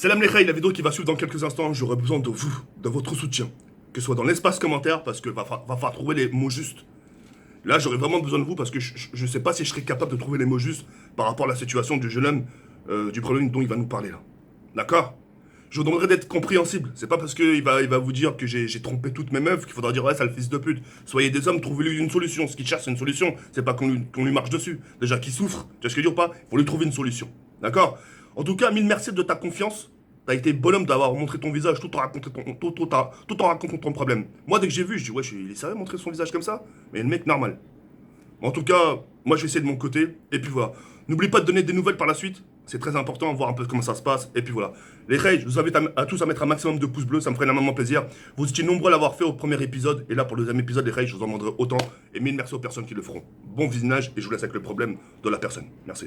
Salam les Khaï, la vidéo qui va suivre dans quelques instants, j'aurai besoin de vous, de votre soutien. Que ce soit dans l'espace commentaire, parce que va falloir trouver les mots justes. Là, j'aurai vraiment besoin de vous, parce que je sais pas si je serai capable de trouver les mots justes par rapport à la situation du jeune homme, du problème dont il va nous parler là. D'accord? Je vous demanderai d'être compréhensible. C'est pas parce qu'il va vous dire que j'ai trompé toutes mes meufs qu'il faudra dire ouais, c'est le fils de pute. Soyez des hommes, trouvez-lui une solution. Ce qu'il cherche, c'est une solution. C'est pas qu'on lui marche dessus. Déjà, qu'il souffre, tu vois ce que je veux dire ou pas? Il faut lui trouver une solution. D'accord? En tout cas, mille merci de ta confiance. T'as été bonhomme d'avoir montré ton visage tout en racontant ton problème. Moi, dès que j'ai vu, je dis ouais, il est sérieux montrer son visage comme ça? Mais le mec normal. En tout cas, moi je vais essayer de mon côté. Et puis voilà. N'oublie pas de donner des nouvelles par la suite. C'est très important, voir un peu comment ça se passe. Et puis voilà. Les Khaïs, je vous invite à tous à mettre un maximum de pouces bleus. Ça me ferait énormément plaisir. Vous étiez nombreux à l'avoir fait au premier épisode. Et là, pour le deuxième épisode, les Khaïs, je vous en demanderai autant. Et mille merci aux personnes qui le feront. Bon visionnage. Et je vous laisse avec le problème de la personne. Merci.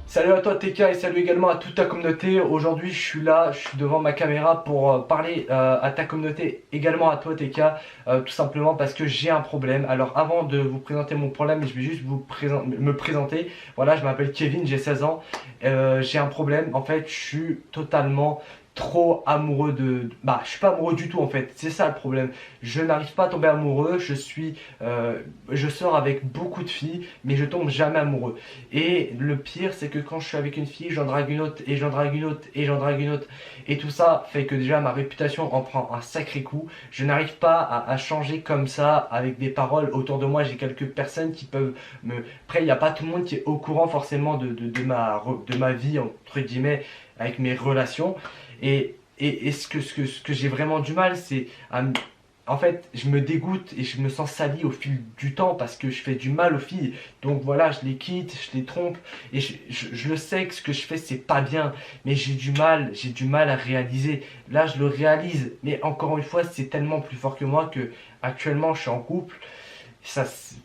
Salut à toi TK et salut également à toute ta communauté. Aujourd'hui je suis là, je suis devant ma caméra pour parler à ta communauté, également à toi TK, tout simplement parce que j'ai un problème. Alors avant de vous présenter mon problème, je vais juste me présenter. Voilà, je m'appelle Kevin, j'ai 16 ans, j'ai un problème. En fait je suis totalement trop amoureux je suis pas amoureux du tout en fait, c'est ça le problème. Je n'arrive pas à tomber amoureux, je sors avec beaucoup de filles mais je tombe jamais amoureux. Et le pire c'est que quand je suis avec une fille, j'en drague une autre et j'en drague une autre et j'en drague une autre, et tout ça fait que déjà ma réputation en prend un sacré coup. Je n'arrive pas à changer comme ça avec des paroles. Autour de moi j'ai quelques personnes qui peuvent me... Après il n'y a pas tout le monde qui est au courant forcément de ma vie entre guillemets, avec mes relations. Et ce que j'ai vraiment du mal, c'est en fait, je me dégoûte et je me sens sali au fil du temps parce que je fais du mal aux filles. Donc voilà, je les quitte, je les trompe et je le sais que ce que je fais c'est pas bien, mais j'ai du mal à réaliser. Là, je le réalise, mais encore une fois, c'est tellement plus fort que moi que actuellement je suis en couple. Ça,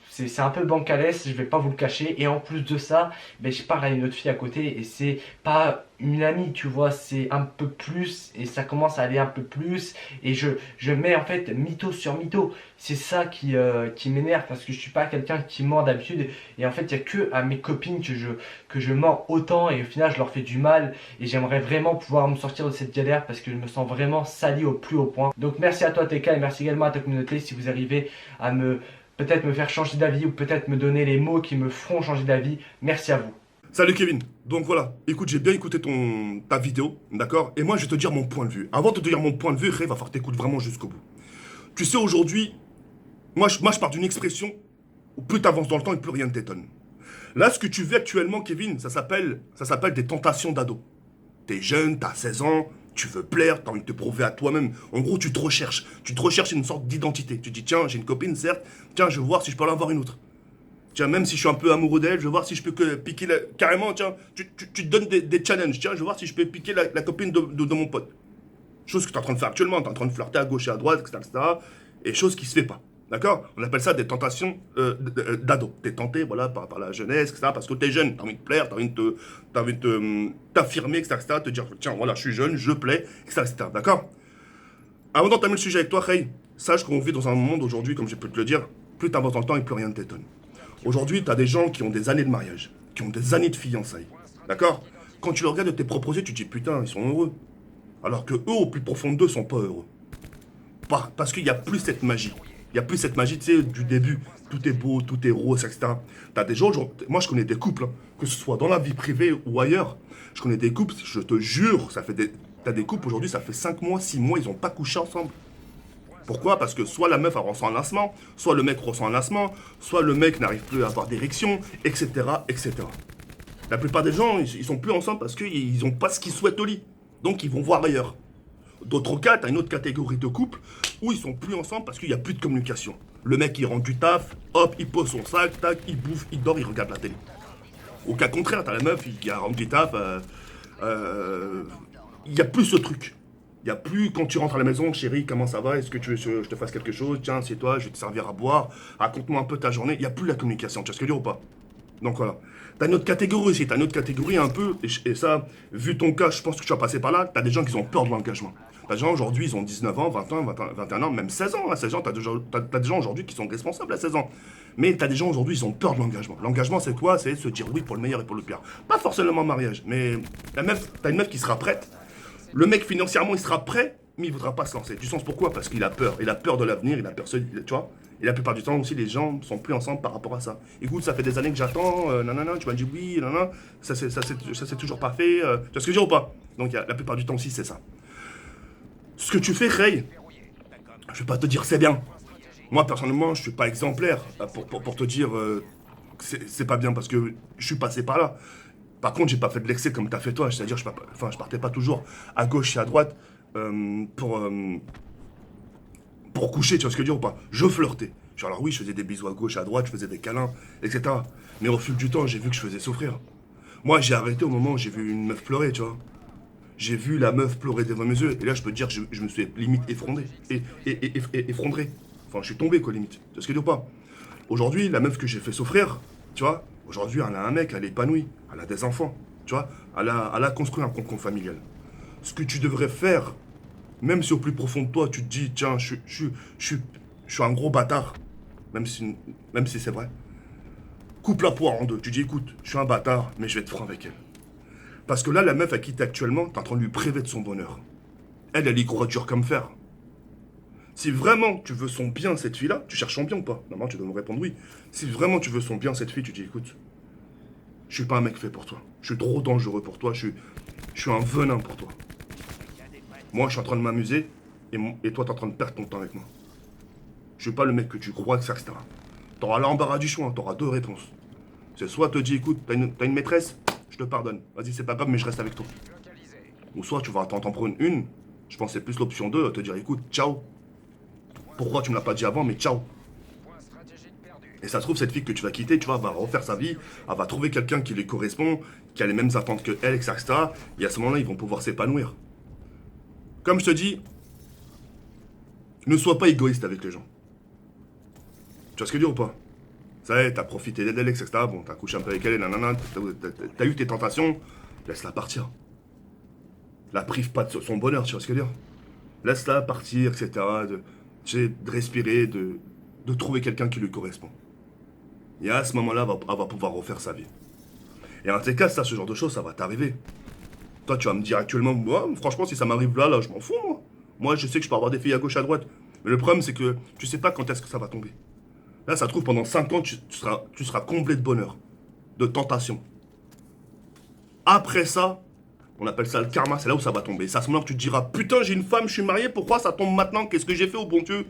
c'est un peu bancalès, je vais pas vous le cacher. Et en plus de ça, je parle à une autre fille à côté et c'est pas une amie, tu vois, c'est un peu plus et ça commence à aller un peu plus. Et je mets en fait mytho sur mytho. C'est ça qui m'énerve parce que je suis pas quelqu'un qui ment d'habitude. Et en fait, il y a que à mes copines que je mens autant et au final, je leur fais du mal. Et j'aimerais vraiment pouvoir me sortir de cette galère parce que je me sens vraiment sali au plus haut point. Donc merci à toi TK et merci également à ta communauté si vous arrivez à peut-être me faire changer d'avis ou peut-être me donner les mots qui me feront changer d'avis. Merci à vous. Salut Kevin. Donc voilà, écoute, j'ai bien écouté ta vidéo, d'accord? Et moi, je vais te dire mon point de vue. Avant de te dire mon point de vue, Ray, va falloir que t'écoutes vraiment jusqu'au bout. Tu sais, aujourd'hui, moi, je pars d'une expression où plus t'avances dans le temps et plus rien ne t'étonne. Là, ce que tu vis actuellement, Kevin, ça s'appelle des tentations d'ado. T'es jeune, t'as 16 ans, tu veux plaire, t'as envie de te prouver à toi-même. En gros, tu te recherches. Tu te recherches une sorte d'identité. Tu te dis, tiens, j'ai une copine, certes. Tiens, je vais voir si je peux en avoir une autre. Tiens, même si je suis un peu amoureux d'elle, je vais voir si je peux piquer carrément, tiens, tu te donnes des challenges. Tiens, je vais voir si je peux piquer la copine de mon pote. Chose que tu es en train de faire actuellement. Tu es en train de flirter à gauche et à droite, etc. Et chose qui se fait pas. D'accord? On appelle ça des tentations d'ado. T'es tenté, voilà, par la jeunesse, etc. Parce que t'es jeune, t'as envie de plaire, t'as envie de t'affirmer, etc. Te dire, tiens, voilà, je suis jeune, je plais, etc. D'accord? Avant d'entamer le sujet avec toi, Ray, sache qu'on vit dans un monde aujourd'hui, comme j'ai pu te le dire, plus t'avances dans le temps et plus rien ne t'étonne. Aujourd'hui, t'as des gens qui ont des années de mariage, qui ont des années de fiançailles. D'accord? Quand tu le regardes de tes propres yeux, tu te dis, putain, ils sont heureux. Alors que eux, au plus profond d'eux, sont pas heureux. Parce qu'il n'y a plus cette magie. Il n'y a plus cette magie, tu sais, du début. Tout est beau, tout est rose, etc. T'as des gens, moi je connais des couples, hein, que ce soit dans la vie privée ou ailleurs. Je connais des couples, je te jure, t'as des couples aujourd'hui, ça fait 5 mois, 6 mois, ils n'ont pas couché ensemble. Pourquoi? Parce que soit la meuf elle ressent un lancement, soit le mec ressent un lancement, soit le mec n'arrive plus à avoir d'érection, etc., etc. La plupart des gens, ils sont plus ensemble parce qu'ils n'ont pas ce qu'ils souhaitent au lit. Donc ils vont voir ailleurs. D'autres cas, t'as une autre catégorie de couple où ils sont plus ensemble parce qu'il n'y a plus de communication. Le mec, il rentre du taf, hop, il pose son sac, tac, il bouffe, il dort, il regarde la télé. Au cas contraire, t'as la meuf qui rentre du taf, il n'y a plus ce truc. Il n'y a plus, quand tu rentres à la maison, chérie, comment ça va? Est-ce que tu veux que je te fasse quelque chose? Tiens, c'est toi, je vais te servir à boire. Raconte-moi un peu ta journée. Il n'y a plus la communication. Tu vois ce que je veux dire ou pas? Donc voilà. T'as une autre catégorie aussi, t'as une autre catégorie un peu, et ça, vu ton cas, je pense que tu vas passer par là, t'as des gens qui ont peur de l'engagement. T'as des gens aujourd'hui, ils ont 19 ans, 20 ans, 21 ans, même 16 ans. À 16 ans, t'as des gens aujourd'hui qui sont responsables à 16 ans. Mais t'as des gens aujourd'hui, ils ont peur de l'engagement. L'engagement, c'est quoi? C'est se dire oui pour le meilleur et pour le pire. Pas forcément en mariage, mais t'as une meuf qui sera prête. Le mec, financièrement, il sera prêt, mais il ne voudra pas se lancer. Du sens pourquoi? Parce qu'il a peur. Il a peur de l'avenir, il a peur, tu vois. Et la plupart du temps aussi, les gens sont plus ensemble par rapport à ça. Écoute, ça fait des années que j'attends, nanana, tu m'as dit oui, nanana, ça c'est toujours pas fait. Tu vois ce que je veux dire ou pas? Donc la plupart du temps aussi, c'est ça. Ce que tu fais, Ray, je vais pas te dire c'est bien. Moi, personnellement, je suis pas exemplaire pour te dire que c'est pas bien parce que je suis passé par là. Par contre, j'ai pas fait de l'excès comme t'as fait toi, c'est-à-dire je partais pas toujours à gauche et à droite euh, pour, euh, pour coucher, tu vois ce que je veux dire ou pas? Je flirtais. Genre, alors oui, je faisais des bisous à gauche, à droite, je faisais des câlins, etc. Mais au fil du temps, j'ai vu que je faisais souffrir. Moi, j'ai arrêté au moment où j'ai vu une meuf pleurer, tu vois. J'ai vu la meuf pleurer devant mes yeux, et là, je peux te dire que je me suis limite effondré. Effondré. Enfin, je suis tombé, quoi, limite. Tu vois ce que je veux dire ou pas? Aujourd'hui, la meuf que j'ai fait souffrir, tu vois, aujourd'hui, elle a un mec, elle est épanouie, elle a des enfants, tu vois, elle a construit un cocon familial. Ce que tu devrais faire, même si au plus profond de toi, tu te dis, tiens, je suis un gros bâtard, même si, même si c'est vrai, coupe la poire en deux. Tu dis, écoute, je suis un bâtard, mais je vais être franc avec elle. Parce que là, la meuf à qui t'es actuellement, t'es en train de lui priver de son bonheur. Elle y croit dur comme fer. Si vraiment tu veux son bien, cette fille-là, tu cherches son bien ou pas? Normalement, tu dois me répondre oui. Si vraiment tu veux son bien, cette fille, tu dis, écoute, je suis pas un mec fait pour toi. Je suis trop dangereux pour toi. Je suis un venin pour toi. Moi, je suis en train de m'amuser et toi, t'es en train de perdre ton temps avec moi. Je suis pas le mec que tu crois, etc. T'auras l'embarras du choix, t'auras deux réponses. C'est soit te dis, écoute, t'as une maîtresse, je te pardonne. Vas-y, c'est pas grave, mais je reste avec toi. Ou soit tu vas t'en prendre une. Je pense que c'est plus l'option 2, te dire, écoute, ciao. Pourquoi tu me l'as pas dit avant, mais ciao. Et ça se trouve, cette fille que tu vas quitter, tu vois, va refaire sa vie, elle va trouver quelqu'un qui lui correspond, qui a les mêmes attentes que elle, etc. Et à ce moment-là, ils vont pouvoir s'épanouir. Comme je te dis, ne sois pas égoïste avec les gens. Tu vois ce que je veux dire ou pas? Ça y est, t'as profité d'elle, etc. Bon, t'as couché un peu avec elle, nanana, t'as eu tes tentations, laisse-la partir. La prive pas de son bonheur, tu vois ce que je veux dire? Laisse-la partir, etc. Tu sais, de respirer, de trouver quelqu'un qui lui correspond. Et à ce moment-là, elle va pouvoir refaire sa vie. Et en tes cas, ça, ce genre de choses, ça va t'arriver. Toi, tu vas me dire actuellement, moi, franchement, si ça m'arrive là, je m'en fous, moi. Moi, je sais que je peux avoir des filles à gauche, à droite. Mais le problème, c'est que tu sais pas quand est-ce que ça va tomber. Là, ça se trouve, pendant 5 ans, tu seras comblé de bonheur, de tentation. Après ça, on appelle ça le karma, c'est là où ça va tomber. C'est à ce moment-là que tu te diras, putain, j'ai une femme, je suis marié, pourquoi ça tombe maintenant? Qu'est-ce que j'ai fait au bon Dieu?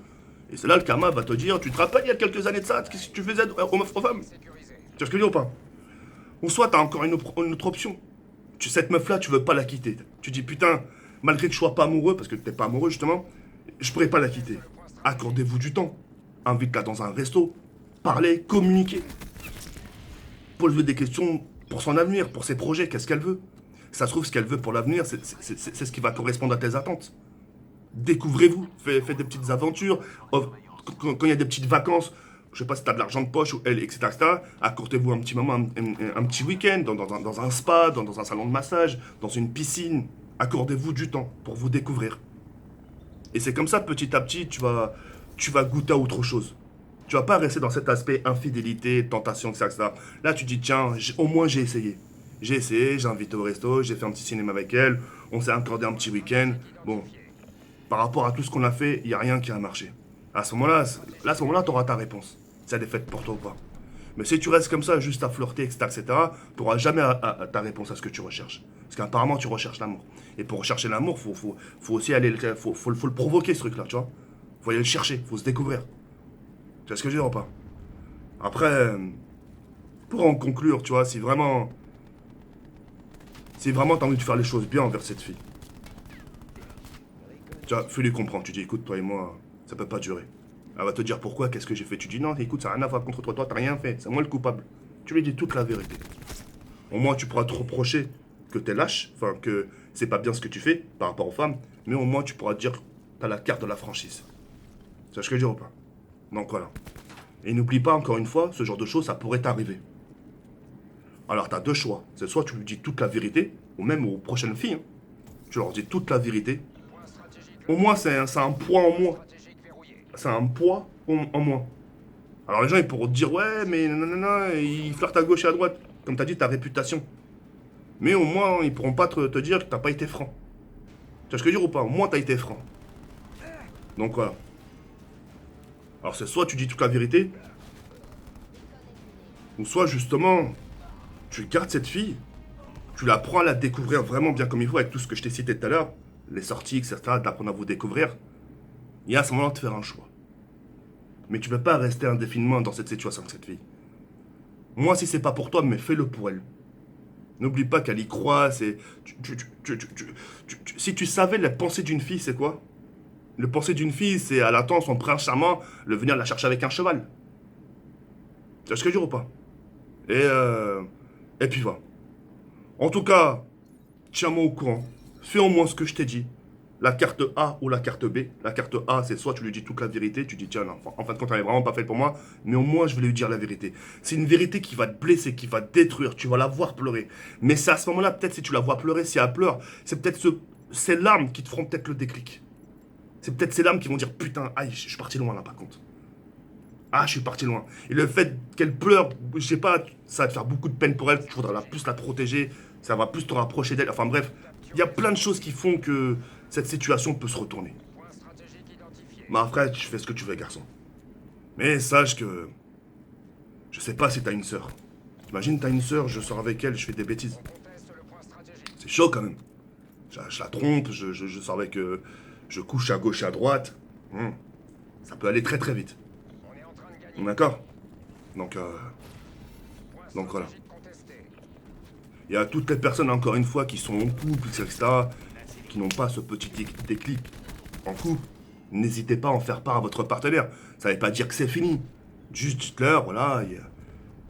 Et c'est là le karma va te dire, tu te rappelles il y a quelques années de ça, qu'est-ce que tu faisais aux meufs, aux femmes? Tu vois ce que je veux dire ou pas? Ou soit t'as encore une autre option. Cette meuf-là, tu veux pas la quitter. Tu dis, putain, malgré que je sois pas amoureux, parce que t'es pas amoureux justement, je pourrais pas la quitter. Accordez-vous du temps. Invite-la dans un resto. Parlez, communiquez. Posez des questions pour son avenir, pour ses projets, qu'est-ce qu'elle veut. Ça se trouve, ce qu'elle veut pour l'avenir, c'est ce qui va correspondre à tes attentes. Découvrez-vous, faites des petites aventures. Quand il y a des petites vacances, je sais pas si tu as de l'argent de poche ou elle, etc. Accordez-vous un petit moment, un petit week-end dans un spa, dans un salon de massage, dans une piscine. Accordez-vous du temps pour vous découvrir. Et c'est comme ça, petit à petit, tu vas goûter à autre chose. Tu vas pas rester dans cet aspect infidélité, tentation, etc. Là, tu dis, tiens, au moins j'ai essayé. J'ai essayé, j'ai invité au resto, j'ai fait un petit cinéma avec elle, on s'est accordé un petit week-end. Bon, par rapport à tout ce qu'on a fait, il n'y a rien qui a marché. À ce moment-là, tu auras ta réponse. Si elle est faite pour toi ou pas. Mais si tu restes comme ça, juste à flirter, etc., tu n'auras jamais ta réponse à ce que tu recherches. Parce qu'apparemment, tu recherches l'amour. Et pour rechercher l'amour, faut aussi aller, faut le provoquer, ce truc-là, tu vois. Faut aller le chercher, faut se découvrir. Tu vois ce que je veux dire ou pas? Après, pour en conclure, tu vois, si vraiment t'as envie de faire les choses bien envers cette fille, tu vois, fais-lui comprendre. Tu dis, écoute, toi et moi, ça peut pas durer. Elle va te dire pourquoi, qu'est-ce que j'ai fait. Tu dis, non, écoute, ça n'a rien à voir contre toi, t'as rien fait, c'est moi le coupable. Tu lui dis toute la vérité. Au moins, tu pourras te reprocher que t'es lâche, enfin, que c'est pas bien ce que tu fais par rapport aux femmes, mais au moins, tu pourras te dire, t'as la carte de la franchise. Tu vois ce que je veux dire ou pas? Donc voilà. Et n'oublie pas, encore une fois, ce genre de choses, ça pourrait t'arriver. Alors, tu as deux choix. C'est soit tu lui dis toute la vérité, ou même aux prochaines filles, hein. Tu leur dis toute la vérité. Au moins, c'est un poids en moins. C'est un poids en moins. Alors, les gens, ils pourront te dire, ouais, mais nanana, il flirte à gauche et à droite. Comme tu as dit, ta réputation. Mais au moins, ils pourront pas te dire que t'as pas été franc. Tu vois ce que je veux dire ou pas? Au moins, t'as été franc. Donc, voilà. Alors, c'est soit tu dis toute la vérité, ou soit, justement, tu gardes cette fille, tu la prends à la découvrir vraiment bien comme il faut, avec tout ce que je t'ai cité tout à l'heure, les sorties, etc., d'apprendre à vous découvrir, et à ce moment-là, de faire un choix. Mais tu peux pas rester indéfiniment dans cette situation avec cette fille. Moi, si c'est pas pour toi, mais fais-le pour elle. N'oublie pas qu'elle y croit, c'est... Si tu savais la pensée d'une fille, c'est quoi? La pensée d'une fille, c'est elle attend son prince charmant, le venir la chercher avec un cheval. Tu vois ce que je veux dire ou pas? Et puis voilà. En tout cas, tiens-moi au courant. Fais au moins ce que je t'ai dit. La carte A ou la carte B. La carte A, c'est soit tu lui dis toute la vérité, tu dis tiens, non, en fin de compte, elle n'est vraiment pas faite pour moi, mais au moins je vais lui dire la vérité. C'est une vérité qui va te blesser, qui va te détruire, tu vas la voir pleurer. Mais c'est à ce moment-là, peut-être si tu la vois pleurer, si elle pleure, c'est peut-être ces larmes qui te feront peut-être le déclic. C'est peut-être ces larmes qui vont dire putain, aïe, je suis parti loin là par contre. Ah, je suis parti loin. Et le fait qu'elle pleure, je sais pas, ça va te faire beaucoup de peine pour elle, tu voudras plus la protéger, ça va plus te rapprocher d'elle. Enfin bref, il y a plein de choses qui font que cette situation peut se retourner. Mais après, tu fais ce que tu veux, garçon. Mais sache que je sais pas si t'as une sœur. T'imagines, t'as une sœur, je sors avec elle, je fais des bêtises. C'est chaud quand même. Je la trompe, je sors avec... je couche à gauche et à droite. Ça peut aller très très vite. D'accord. Donc voilà. Il y a toutes les personnes, encore une fois, qui sont en couple, etc., qui n'ont pas ce petit déclic en couple. N'hésitez pas à en faire part à votre partenaire. Ça ne veut pas dire que c'est fini. Juste dites-leur, voilà, il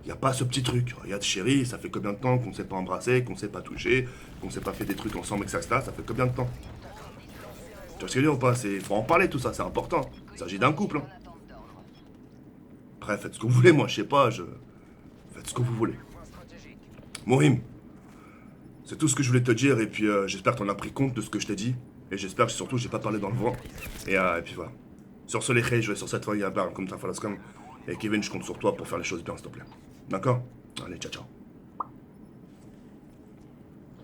n'y a pas ce petit truc. Regarde, chérie, ça fait combien de temps qu'on ne s'est pas embrassé, qu'on ne s'est pas touché, qu'on ne s'est pas fait des trucs ensemble, etc. Ça fait combien de temps? Tu vois ce que je veux dire ou pas? Il faut en parler, tout ça, c'est important. Il s'agit d'un couple. Hein. Après, faites ce que vous voulez, moi, je sais pas, faites ce que vous voulez. Mohim, c'est tout ce que je voulais te dire, et puis j'espère que t'en as pris compte de ce que je t'ai dit, et j'espère que surtout j'ai pas parlé dans le vent, et puis voilà. Sur ce, les khayes, je vais sur cette feuille à barre comme ta falascam, et Kevin, je compte sur toi pour faire les choses bien, s'il te plaît. D'accord? Allez, ciao, ciao.